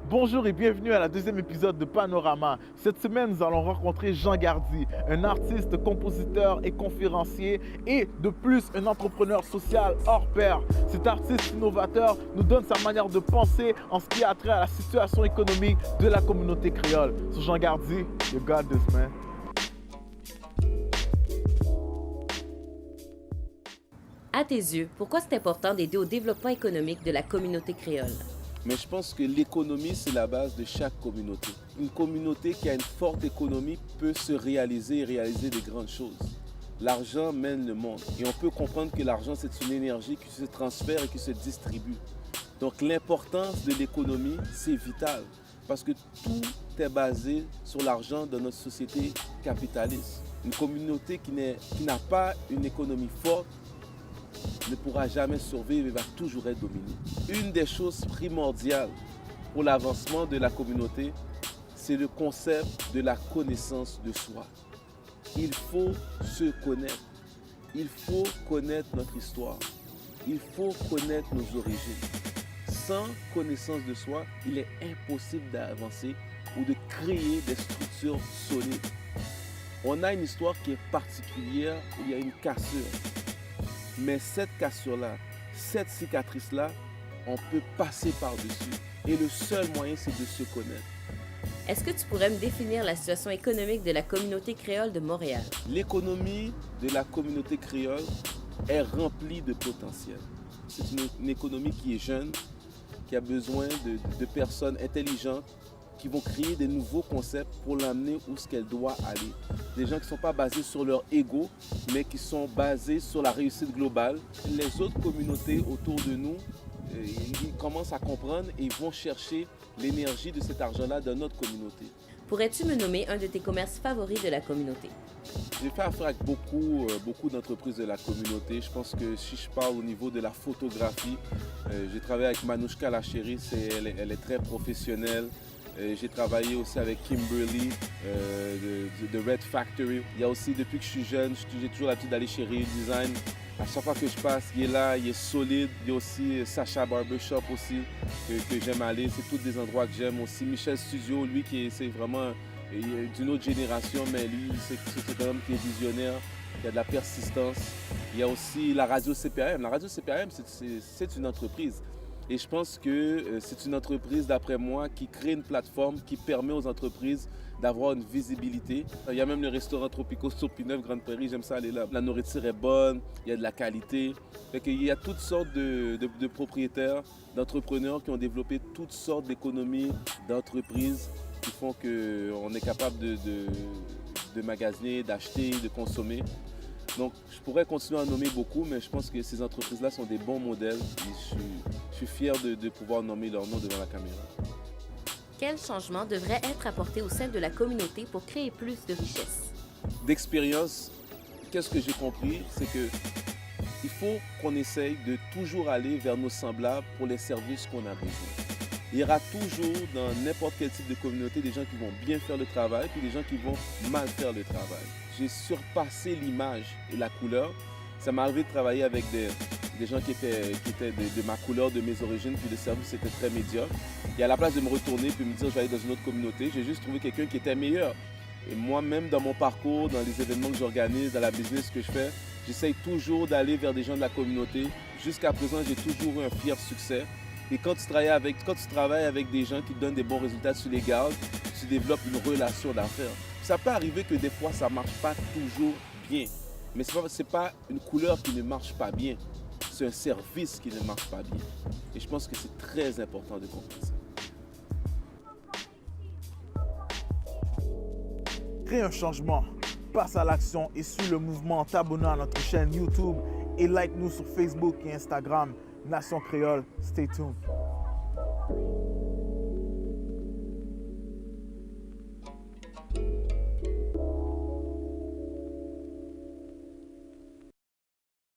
Bonjour et bienvenue à la deuxième épisode de Panorama. Cette semaine, nous allons rencontrer Jean Gardy, un artiste, compositeur et conférencier et de plus un entrepreneur social hors pair. Cet artiste innovateur nous donne sa manière de penser en ce qui a trait à la situation économique de la communauté créole. So Jean Gardy, you got this, man. À tes yeux, pourquoi c'est important d'aider au développement économique de la communauté créole? Mais je pense que l'économie, c'est la base de chaque communauté. Une communauté qui a une forte économie peut se réaliser et réaliser des grandes choses. L'argent mène le monde et on peut comprendre que l'argent, c'est une énergie qui se transfère et qui se distribue. Donc l'importance de l'économie, c'est vital parce que tout est basé sur l'argent dans notre société capitaliste. Une communauté qui n'a pas une économie forte ne pourra jamais survivre et va toujours être dominée. Une des choses primordiales pour l'avancement de la communauté, c'est le concept de la connaissance de soi. Il faut se connaître. Il faut connaître notre histoire. Il faut connaître nos origines. Sans connaissance de soi, il est impossible d'avancer ou de créer des structures solides. On a une histoire qui est particulière où il y a une cassure. Mais cette cassure-là, cette cicatrice-là, on peut passer par-dessus. Et le seul moyen, c'est de se connaître. Est-ce que tu pourrais me définir la situation économique de la communauté créole de Montréal? L'économie de la communauté créole est remplie de potentiel. C'est une économie qui est jeune, qui a besoin de personnes intelligentes qui vont créer des nouveaux concepts pour l'amener où ce qu'elle doit aller. Des gens qui ne sont pas basés sur leur ego, mais qui sont basés sur la réussite globale. Les autres communautés autour de nous, ils commencent à comprendre et vont chercher l'énergie de cet argent-là dans notre communauté. Pourrais-tu me nommer un de tes commerces favoris de la communauté? J'ai fait affaire avec beaucoup d'entreprises de la communauté. Je pense que si je parle au niveau de la photographie, j'ai travaillé avec Manouchka la chérie, elle est très professionnelle. J'ai travaillé aussi avec Kimberly de Red Factory. Il y a aussi, depuis que je suis jeune, j'ai toujours l'habitude d'aller chez Real Design. À chaque fois que je passe, il est là, il est solide. Il y a aussi Sacha Barbershop aussi, que j'aime aller. C'est tous des endroits que j'aime aussi. Michel Studio, lui, c'est vraiment d'une autre génération, mais lui, c'est un homme qui est visionnaire, qui a de la persistance. Il y a aussi la radio CPAM. La radio CPAM, c'est une entreprise. Et je pense que c'est une entreprise, d'après moi, qui crée une plateforme qui permet aux entreprises d'avoir une visibilité. Il y a même le restaurant Tropico sur Pineuve, Grande Prairie, j'aime ça aller là. La nourriture est bonne, il y a de la qualité. Il y a toutes sortes de propriétaires, d'entrepreneurs qui ont développé toutes sortes d'économies, d'entreprises qui font qu'on est capable de magasiner, d'acheter, de consommer. Donc, je pourrais continuer à nommer beaucoup, mais je pense que ces entreprises-là sont des bons modèles et je suis fier de pouvoir nommer leur nom devant la caméra. Quel changement devrait être apporté au sein de la communauté pour créer plus de richesse? D'expérience, qu'est-ce que j'ai compris? C'est qu'il faut qu'on essaye de toujours aller vers nos semblables pour les services qu'on a besoin. Il y aura toujours dans n'importe quel type de communauté des gens qui vont bien faire le travail puis des gens qui vont mal faire le travail. J'ai surpassé l'image et la couleur. Ça m'est arrivé de travailler avec des gens qui étaient de ma couleur, de mes origines, puis le service était très médiocre. Et à la place de me retourner puis me dire je vais aller dans une autre communauté, j'ai juste trouvé quelqu'un qui était meilleur. Et moi-même, dans mon parcours, dans les événements que j'organise, dans la business que je fais, j'essaye toujours d'aller vers des gens de la communauté. Jusqu'à présent, j'ai toujours eu un fier succès. Et quand tu travailles avec des gens qui te donnent des bons résultats, tu les gardes, tu développes une relation d'affaires. Ça peut arriver que des fois, ça ne marche pas toujours bien. Mais ce n'est pas une couleur qui ne marche pas bien. C'est un service qui ne marche pas bien. Et je pense que c'est très important de comprendre ça. Crée un changement, passe à l'action et suis le mouvement en t'abonnant à notre chaîne YouTube et like-nous sur Facebook et Instagram. Nation Créole, stay tuned.